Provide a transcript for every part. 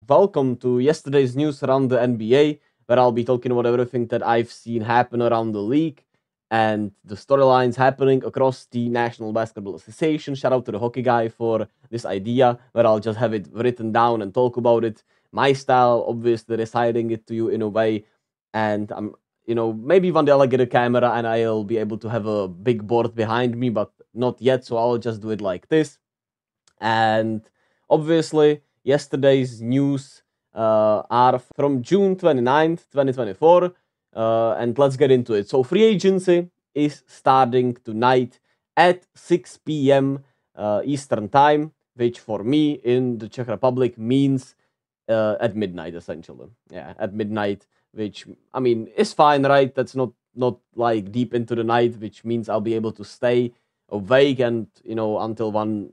welcome to yesterday's news around the NBA, where I'll be talking about everything that I've seen happen around the league and the storylines happening across the National Basketball Association. Shout out to the hockey guy for this idea, where I'll just have it written down and talk about it. My style, obviously, reciting it to you in a way, and maybe one day I'll get a camera and I'll be able to have a big board behind me, but not yet, so I'll just do it like this. And obviously, yesterday's news are from June 29th, 2024. And let's get into it. So, free agency is starting tonight at 6 p.m. Eastern Time, which for me in the Czech Republic means at midnight, essentially. Yeah, at midnight, which, I mean, is fine, right? That's not like deep into the night, which means I'll be able to stay awake and, until 1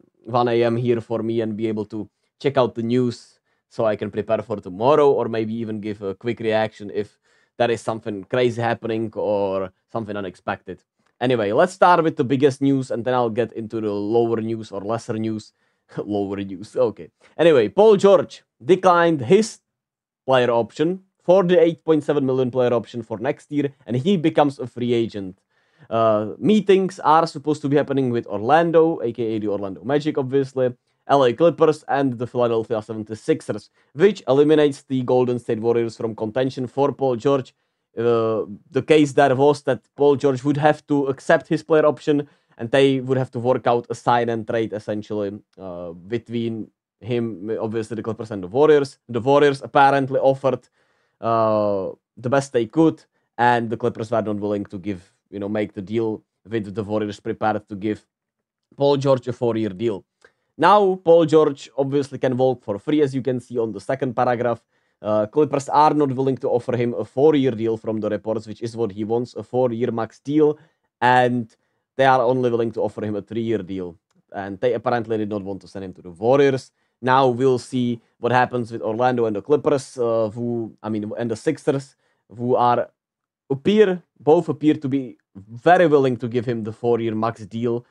a.m. here for me and be able to check out the news so I can prepare for tomorrow, or maybe even give a quick reaction if there is something crazy happening or something unexpected. Anyway, let's start with the biggest news and then I'll get into the lower news or lesser news. Lower news, okay. Anyway, Paul George declined his player option for the 8.7 million player option for next year, and he becomes a free agent. Meetings are supposed to be happening with Orlando, aka the Orlando Magic, obviously, LA Clippers, and the Philadelphia 76ers, which eliminates the Golden State Warriors from contention for Paul George. The case there was that Paul George would have to accept his player option, and they would have to work out a sign and trade essentially between him, obviously the Clippers and the Warriors. The Warriors apparently offered the best they could, and the Clippers were not willing to make the deal with the Warriors prepared to give Paul George a 4-year deal. Now, Paul George obviously can walk for free, as you can see on the second paragraph. Clippers are not willing to offer him a 4-year deal from the reports, which is what he wants, a 4-year max deal, and they are only willing to offer him a 3-year deal. And they apparently did not want to send him to the Warriors. Now we'll see what happens with Orlando and the Clippers, and the Sixers, who both appear to be very willing to give him the 4-year max deal.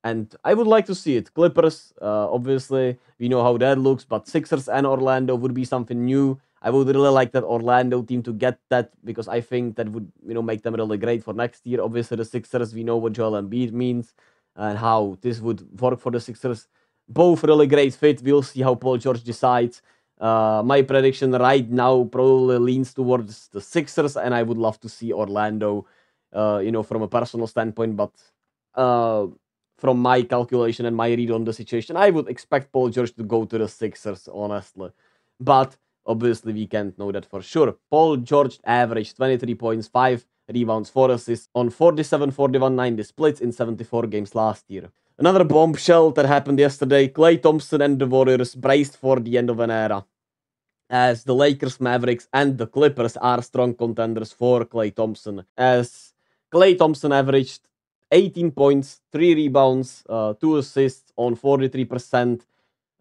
And I would like to see it. Clippers, obviously, we know how that looks, but Sixers and Orlando would be something new. I would really like that Orlando team to get that, because I think that would, make them really great for next year. Obviously, the Sixers, we know what Joel Embiid means and how this would work for the Sixers. Both really great fit. We'll see how Paul George decides. My prediction right now probably leans towards the Sixers, and I would love to see Orlando, from a personal standpoint, but from my calculation and my read on the situation, I would expect Paul George to go to the Sixers, honestly. But obviously, we can't know that for sure. Paul George averaged 23 points, 5 rebounds, 4 assists on 47-41-90 splits in 74 games last year. Another bombshell that happened yesterday: Klay Thompson and the Warriors braced for the end of an era, as the Lakers, Mavericks, and the Clippers are strong contenders for Klay Thompson, as Klay Thompson averaged 18 points, 3 rebounds, 2 assists on 43%,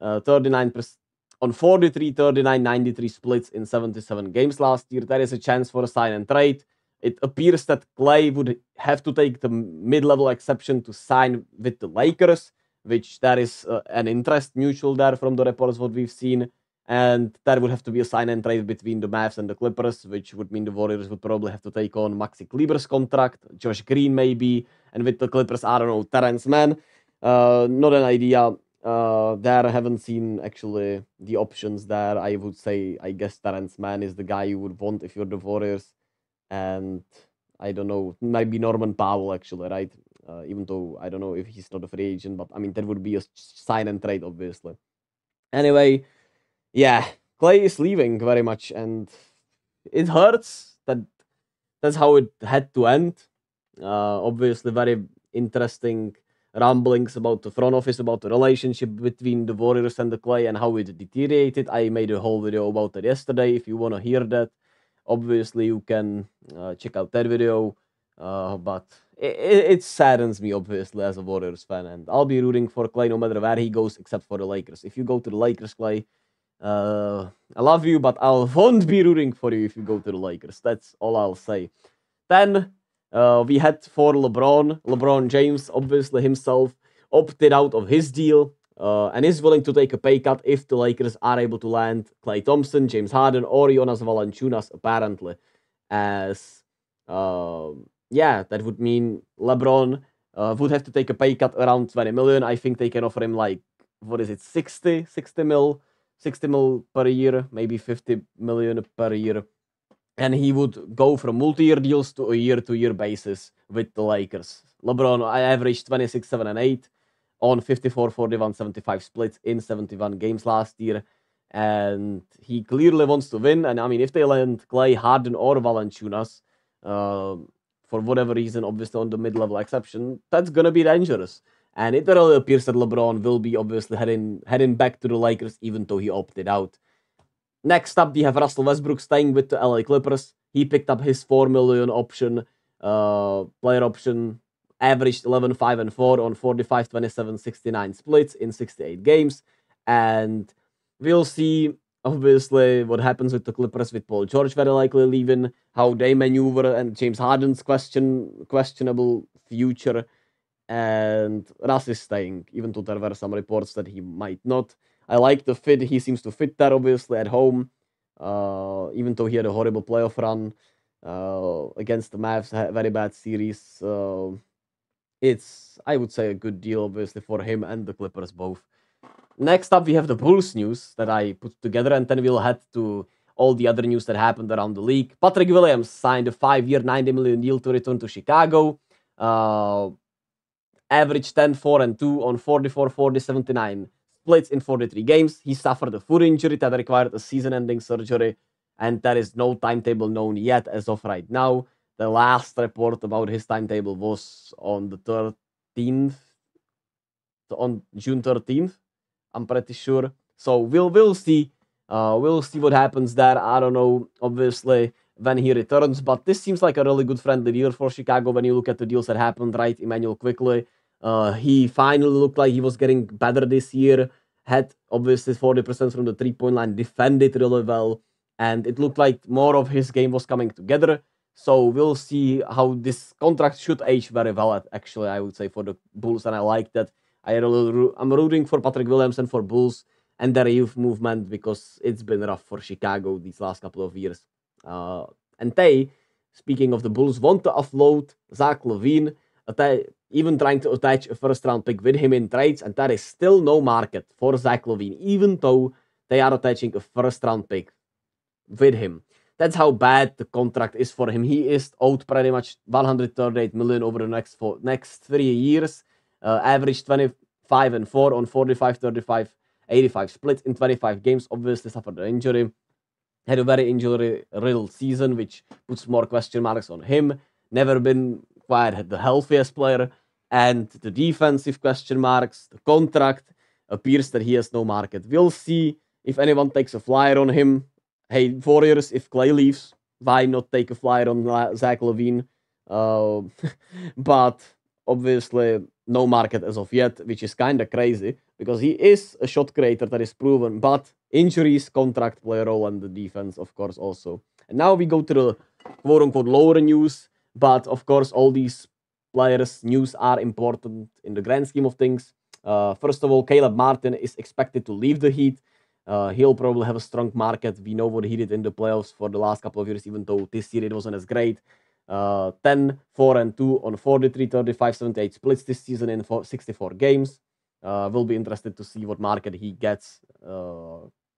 39% on 43, 39, 93 splits in 77 games last year. There is a chance for a sign and trade. It appears that Klay would have to take the mid-level exception to sign with the Lakers, which there is an interest mutual there from the reports what we've seen. And there would have to be a sign and trade between the Mavs and the Clippers, which would mean the Warriors would probably have to take on Maxi Kleber's contract, Josh Green maybe, and with the Clippers, I don't know, Terrence Mann. Not an idea. There I haven't seen actually the options there. I would say, I guess Terrence Mann is the guy you would want if you're the Warriors. And I don't know, maybe Norman Powell actually, right? Even though I don't know if he's not a free agent, but I mean, that would be a sign and trade, obviously. Anyway, yeah, Klay is leaving very much, and it hurts that that's how it had to end. Obviously, very interesting rumblings about the front office, about the relationship between the Warriors and the Klay and how it deteriorated. I made a whole video about that yesterday. If you want to hear that, obviously you can check out that video. But it saddens me, obviously, as a Warriors fan, and I'll be rooting for Klay no matter where he goes, except for the Lakers. If you go to the Lakers, Klay, I love you, but I won't be rooting for you if you go to the Lakers. That's all I'll say. Then we had for LeBron James, obviously himself opted out of his deal. and is willing to take a pay cut if the Lakers are able to land Klay Thompson, James Harden, or Jonas Valanciunas, apparently. As that would mean LeBron would have to take a pay cut around 20 million. I think they can offer him 60 mil per year, maybe 50 million per year. And he would go from multi-year deals to a year-to-year basis with the Lakers. LeBron averaged 26, 7, and 8 on 54, 41, 75 splits in 71 games last year. And he clearly wants to win. And I mean, if they land Klay, Harden, or Valanciunas, for whatever reason, obviously on the mid-level exception, that's going to be dangerous. And it really appears that LeBron will be obviously heading back to the Lakers, even though he opted out. Next up, we have Russell Westbrook staying with the LA Clippers. He picked up his $4 million option, player option, averaged 11, 5, and 4 on 45, 27, 69 splits in 68 games. And we'll see, obviously, what happens with the Clippers with Paul George very likely leaving, how they maneuver, and James Harden's questionable future. And Russ is staying, even though there were some reports that he might not. I like the fit. He seems to fit there, obviously, at home. Even though he had a horrible playoff run against the Mavs, a very bad series. It's, I would say, a good deal, obviously, for him and the Clippers both. Next up, we have the Bulls news that I put together, and then we'll head to all the other news that happened around the league. Patrick Williams signed a 5-year, $90 million deal to return to Chicago. Averaged 10, 4, and 2 on 44, 40, 79 splits in 43 games. He suffered a foot injury that required a season-ending surgery, and there is no timetable known yet as of right now. The last report about his timetable was on the 13th, on June 13th, I'm pretty sure. So we'll see. We'll see what happens there. I don't know, obviously, when he returns, but this seems like a really good friendly deal for Chicago when you look at the deals that happened, right? Emmanuel Quickly. He finally looked like he was getting better this year. Had obviously 40% from the 3-point line, defended really well, and it looked like more of his game was coming together. So we'll see how this contract should age very well, actually, I would say, for the Bulls, and I like that. I'm rooting for Patrick Williams and for Bulls and their youth movement because it's been rough for Chicago these last couple of years. And they, speaking of the Bulls, want to offload Zach LaVine, even trying to attach a first-round pick with him in trades, and there is still no market for Zach LaVine, even though they are attaching a first-round pick with him. That's how bad the contract is for him. He is owed pretty much $138 million over the next 3 years. Averaged 25 and 4 on 45, 35, 85 splits in 25 games. Obviously suffered an injury. Had a very injury-riddled season, which puts more question marks on him. Never been quite the healthiest player. And the defensive question marks, the contract, appears that he has no market. We'll see if anyone takes a flyer on him. Hey, Warriors, if Klay leaves, why not take a flyer on Zach LaVine? But obviously, no market as of yet, which is kind of crazy because he is a shot creator that is proven, but injuries, contract play a role, and the defense, of course, also. And now we go to the quote-unquote lower news, but of course, all these players' news are important in the grand scheme of things. First of all, Caleb Martin is expected to leave the Heat. He'll probably have a strong market. We know what he did in the playoffs for the last couple of years, even though this year it wasn't as great. 10, 4, and 2 on 43, 35, 78 splits this season in 64 games. We'll be interested to see what market he gets.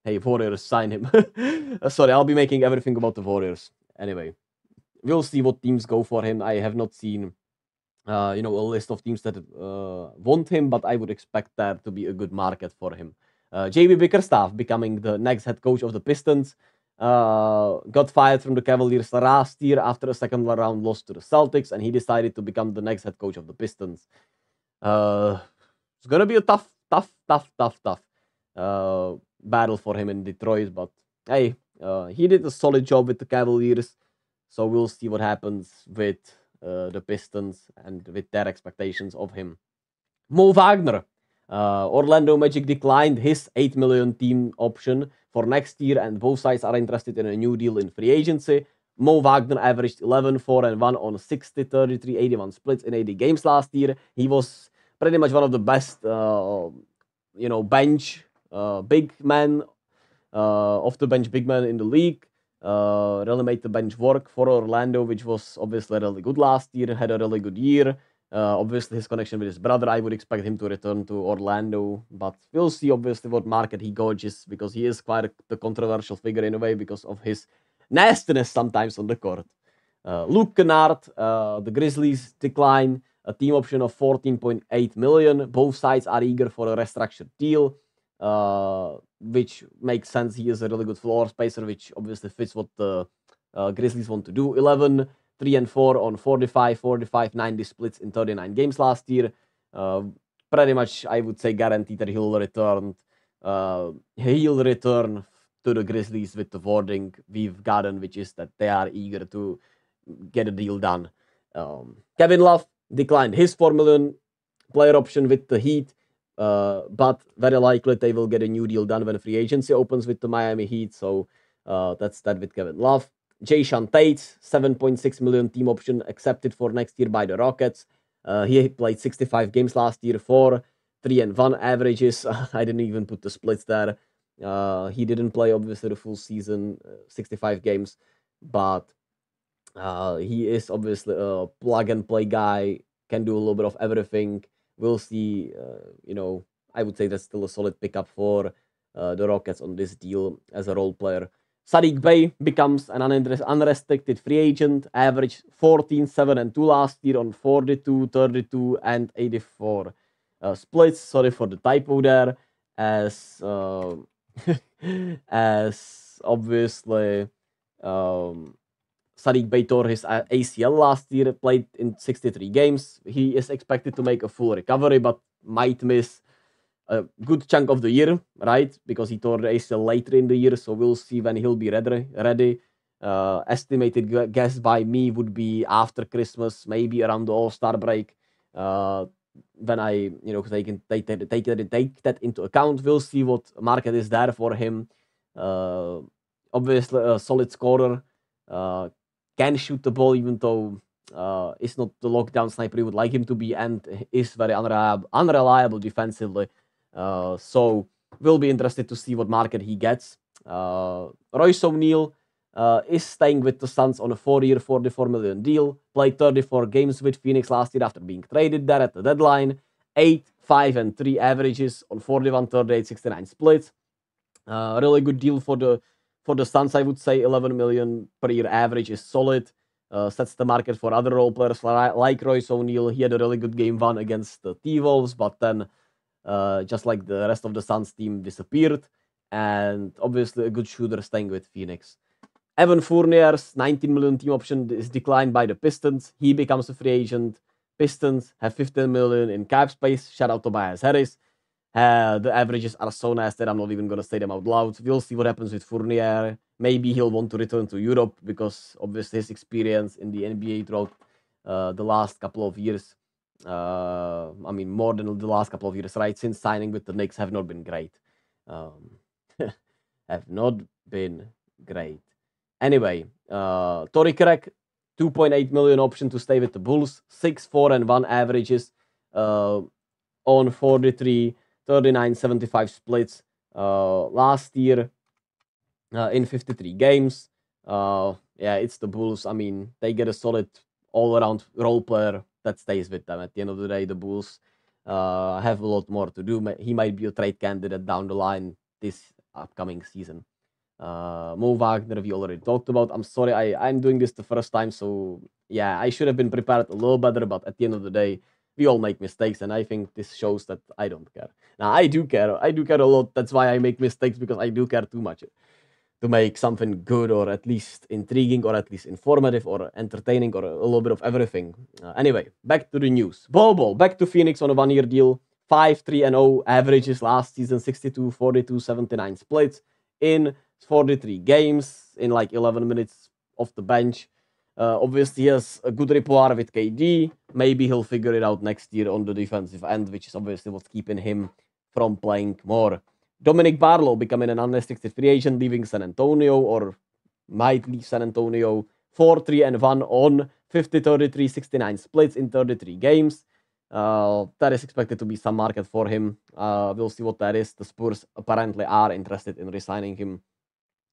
Hey, Warriors, sign him. Sorry, I'll be making everything about the Warriors. Anyway, we'll see what teams go for him. I have not seen, a list of teams that want him, but I would expect there to be a good market for him. JB Bickerstaff becoming the next head coach of the Pistons. Got fired from the Cavaliers last year after a second round loss to the Celtics, and he decided to become the next head coach of the Pistons. It's gonna be a tough battle for him in Detroit, but hey, he did a solid job with the Cavaliers, so we'll see what happens with the Pistons and with their expectations of him. Mo Wagner. Orlando Magic declined his $8 million team option for next year, and both sides are interested in a new deal in free agency. Mo Wagner averaged 11, 4, and 1 on 60, 33, 81 splits in 80 games last year. He was pretty much one of the best bench big man, off the bench big man in the league. Really made the bench work for Orlando, which was obviously really good last year, had a really good year. Obviously, his connection with his brother, I would expect him to return to Orlando, but we'll see obviously what market he gauges, because he is quite the controversial figure in a way because of his nastiness sometimes on the court. Luke Kennard, the Grizzlies decline a team option of 14.8 million. Both sides are eager for a restructured deal, which makes sense. He is a really good floor spacer, which obviously fits what the Grizzlies want to do. 11, 3 and 4 on 45, 90 splits in 39 games last year. Pretty much, I would say, guaranteed that he'll return. He'll return to the Grizzlies with the wording we've gotten, which is that they are eager to get a deal done. Kevin Love declined his 4 million player option with the Heat, but very likely they will get a new deal done when free agency opens with the Miami Heat. So that's that with Kevin Love. Jayshawn Tate, 7.6 million team option accepted for next year by the Rockets. He played 65 games last year, 4-3-1 averages. I didn't even put the splits there. He didn't play obviously the full season, 65 games, but he is obviously a plug and play guy, can do a little bit of everything. We'll see. I would say that's still a solid pickup for the Rockets on this deal as a role player. Saddiq Bey becomes an unrestricted free agent, averaged 14, 7 and 2 last year on 42, 32 and 84 splits. Sorry for the typo there, as as obviously Saddiq Bey tore his ACL last year, played in 63 games. He is expected to make a full recovery, but might miss a good chunk of the year, right? Because he tore the ACL later in the year, so we'll see when he'll be ready. Estimated guess by me would be after Christmas, maybe around the All-Star break. When I, they can take that into account. We'll see what market is there for him. Obviously, a solid scorer. Can shoot the ball, even though is not the lockdown sniper you would like him to be, and is very unreliable defensively. So we'll be interested to see what market he gets. Royce O'Neal is staying with the Suns on a 4-year, $44 million deal. Played 34 games with Phoenix last year after being traded there at the deadline. 8, 5 and 3 averages on 41, 38, 69 splits. Really good deal for the Suns, I would say. 11 million per year average is solid. Sets the market for other role players like Royce O'Neal. He had a really good game one against the T-Wolves, but then just like the rest of the Suns team, disappeared. And obviously a good shooter staying with Phoenix. Evan Fournier's 19 million team option is declined by the Pistons. He becomes a free agent. Pistons have 15 million in cap space. Shout out to Tobias Harris. The averages are so nasty that I'm not even going to say them out loud. We'll see what happens with Fournier. Maybe he'll want to return to Europe because obviously his experience in the NBA throughout the last couple of years, more than the last couple of years, right? Since signing with the Knicks have not been great. Have not been great. Anyway, Torrey Craig, 2.8 million option to stay with the Bulls. 6, 4 and 1 averages on 43, 39, 75 splits last year in 53 games. It's the Bulls. They get a solid all-around role player that stays with them. At the end of the day, the Bulls have a lot more to do. He might be a trade candidate down the line this upcoming season. Mo Wagner, we already talked about. I'm sorry, I'm doing this the first time, so yeah, I should have been prepared a little better, but at the end of the day, we all make mistakes, and I think this shows that I don't care. Now, I do care a lot. That's why I make mistakes, because I do care too much to make something good, or at least intriguing, or at least informative, or entertaining, or a little bit of everything. Anyway, back to the news. Bol back to Phoenix on a 1-year deal. 5, 3 and 0 averages last season. 62, 42, 79 splits in 43 games in like 11 minutes off the bench. Obviously, he has a good rapport with KD. Maybe he'll figure it out next year on the defensive end, which is obviously what's keeping him from playing more. Dominic Barlow becoming an unrestricted free agent, leaving San Antonio, or might leave San Antonio. 4, 3 and 1 on 50, 33, 69 splits in 33 games. That is expected to be some market for him. We'll see what that is. The Spurs apparently are interested in re-signing him,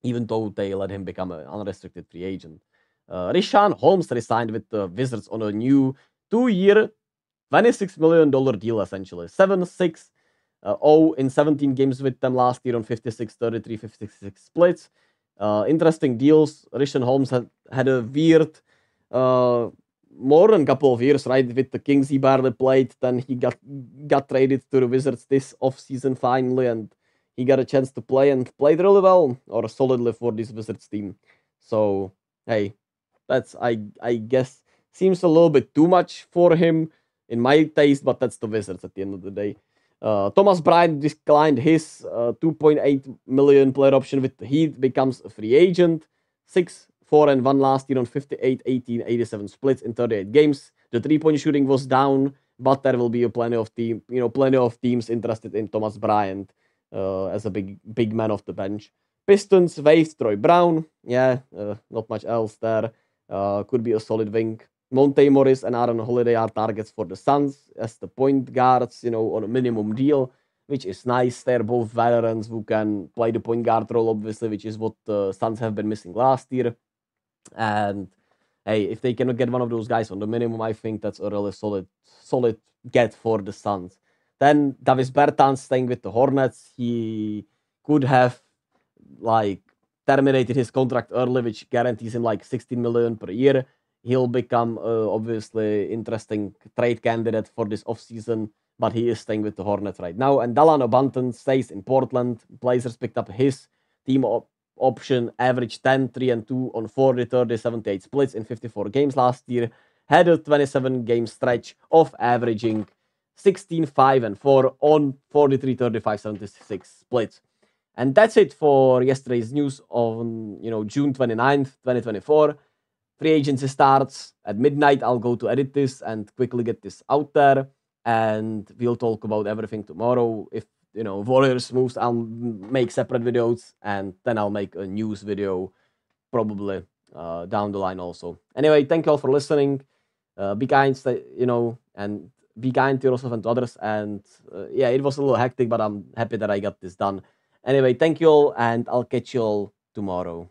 even though they let him become an unrestricted free agent. Richaun Holmes re-signed with the Wizards on a new 2-year, $26 million deal, essentially. 7-6 0 in 17 games with them last year on 56, 33, 56 splits. Interesting deals. Richaun Holmes had a weird, more than a couple of years, right? With the Kings, he barely played. Then he got traded to the Wizards this offseason finally, and he got a chance to play and played really well or solidly for this Wizards team. So, hey, that's, I guess, seems a little bit too much for him in my taste, but that's the Wizards at the end of the day. Thomas Bryant declined his $2.8 million player option with the Heat, becomes a free agent. 6-4-1 last year on 58, 18, 87 splits in 38 games. The three-point shooting was down, but there will be plenty of teams interested in Thomas Bryant as a big man off the bench. Pistons waived Troy Brown. Yeah, not much else there. Could be a solid wing. Monte Morris and Aaron Holiday are targets for the Suns as the point guards, on a minimum deal, which is nice. They're both veterans who can play the point guard role, obviously, which is what the Suns have been missing last year. And hey, if they cannot get one of those guys on the minimum, I think that's a really solid get for the Suns. Then Davis Bertans staying with the Hornets. He could have terminated his contract early, which guarantees him like $16 million per year. He'll become obviously interesting trade candidate for this offseason, but he is staying with the Hornets right now. And Delano Banton stays in Portland. Blazers picked up his team option, averaged 10, 3, and 2 on 40, 30, 78 splits in 54 games last year. Had a 27-game stretch of averaging 16, 5, and 4 on 43, 35, 76 splits. And that's it for yesterday's news on June 29th, 2024. Free agency starts at midnight. I'll go to edit this and quickly get this out there. And we'll talk about everything tomorrow. If Warriors moves, I'll make separate videos, and then I'll make a news video probably down the line also. Anyway, thank you all for listening. Be kind, and be kind to yourself and to others. And yeah, it was a little hectic, but I'm happy that I got this done. Anyway, thank you all, and I'll catch you all tomorrow.